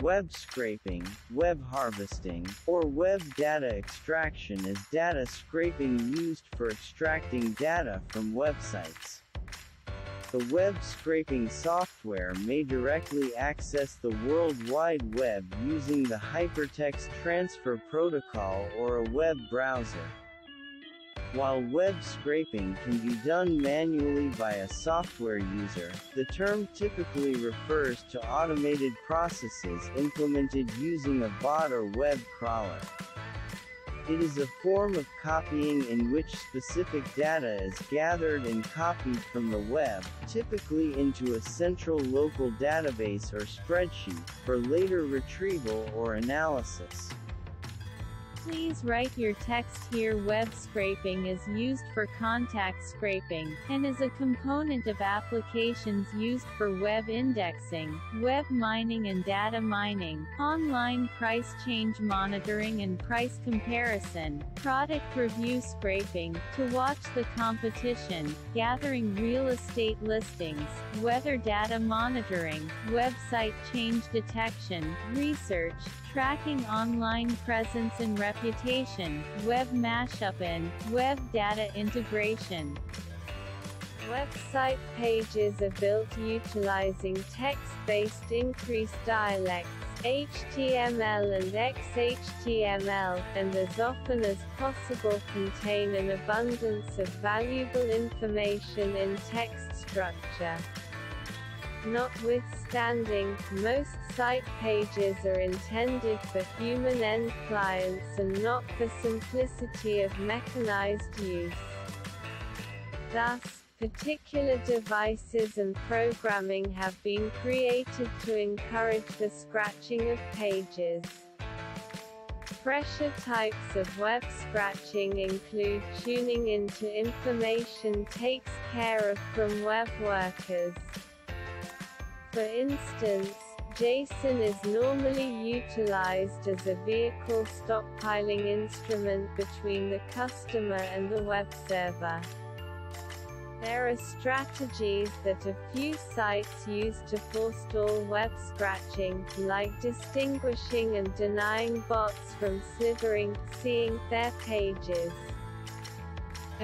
Web scraping, web harvesting, or web data extraction is data scraping used for extracting data from websites. The web scraping software may directly access the World Wide Web using the Hypertext Transfer Protocol or a web browser. While web scraping can be done manually by a software user, the term typically refers to automated processes implemented using a bot or web crawler. It is a form of copying in which specific data is gathered and copied from the web, typically into a central local database or spreadsheet, for later retrieval or analysis. Please write your text here. Web scraping is used for contact scraping, and is a component of applications used for web indexing, web mining and data mining, online price change monitoring and price comparison, product review scraping, to watch the competition, gathering real estate listings, weather data monitoring, website change detection, research, tracking online presence and reputation, web mashup and web data integration. Website pages are built utilizing text-based increased dialects, HTML and XHTML, and as often as possible contain an abundance of valuable information in text structure. Notwithstanding, most site pages are intended for human end clients and not for simplicity of mechanized use. Thus, particular devices and programming have been created to encourage the scratching of pages. Fresher types of web scratching include tuning into information takes care of from web workers. For instance, JSON is normally utilized as a vehicle stockpiling instrument between the customer and the web server. There are strategies that a few sites use to forestall web scratching, like distinguishing and denying bots from slithering, seeing their pages.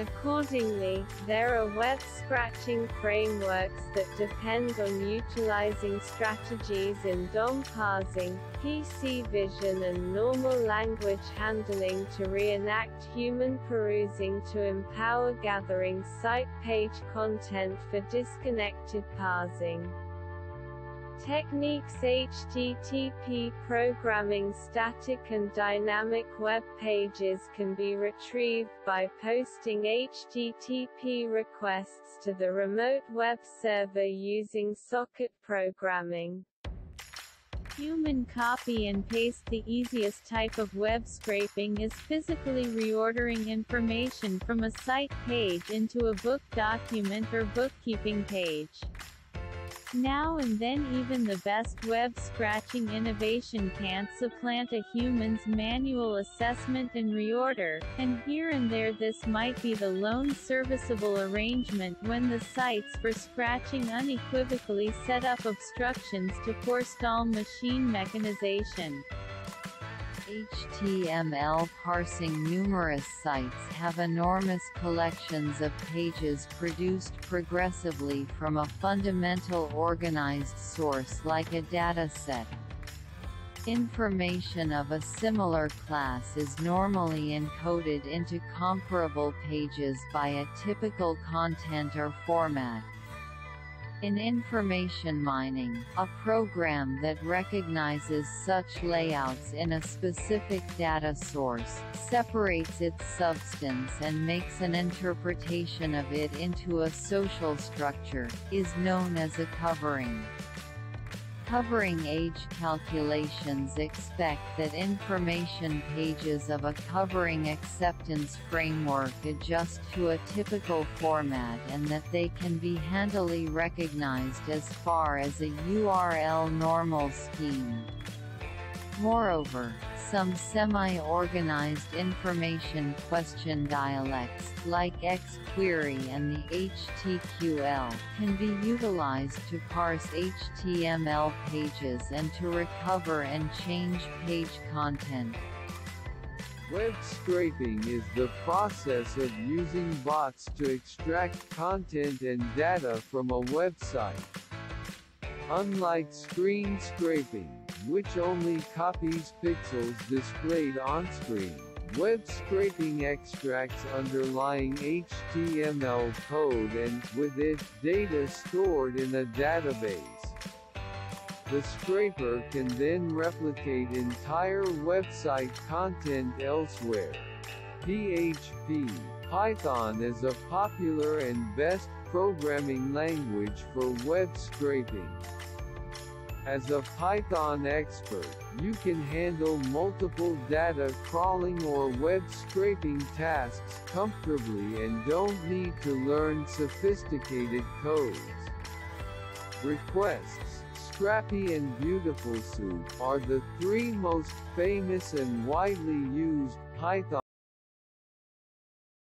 Accordingly, there are web scratching frameworks that depend on utilizing strategies in DOM parsing, PC vision and normal language handling to reenact human perusing to empower gathering site page content for disconnected parsing. Techniques HTTP programming static and dynamic web pages can be retrieved by posting HTTP requests to the remote web server using socket programming. Human copy and paste. The easiest type of web scraping is physically reordering information from a site page into a book document or bookkeeping page. Now and then even the best web scratching innovation can't supplant a human's manual assessment and reorder, and here and there this might be the lone serviceable arrangement when the sites for scratching unequivocally set up obstructions to forestall machine mechanization. HTML parsing. Numerous sites have enormous collections of pages produced progressively from a fundamental organized source like a dataset. Information of a similar class is normally encoded into comparable pages by a typical content or format. In information mining, a program that recognizes such layouts in a specific data source, separates its substance and makes an interpretation of it into a social structure, is known as a covering. Covering age calculations expect that information pages of a covering acceptance framework adjust to a typical format and that they can be handily recognized as far as a URL normal scheme. Moreover, Some semi-organized information question dialects, like xQuery and the HTQL, can be utilized to parse HTML pages and to recover and change page content. Web scraping is the process of using bots to extract content and data from a website. Unlike screen scraping, which only copies pixels displayed on-screen, web scraping extracts underlying HTML code and, with it, data stored in a database. The scraper can then replicate entire website content elsewhere. PHP, Python is a popular and best programming language for web scraping. As a Python expert, you can handle multiple data crawling or web scraping tasks comfortably and don't need to learn sophisticated codes. Requests, Scrappy and 𝗙𝗥𝗬𝗣𝗡 are the three most famous and widely used Python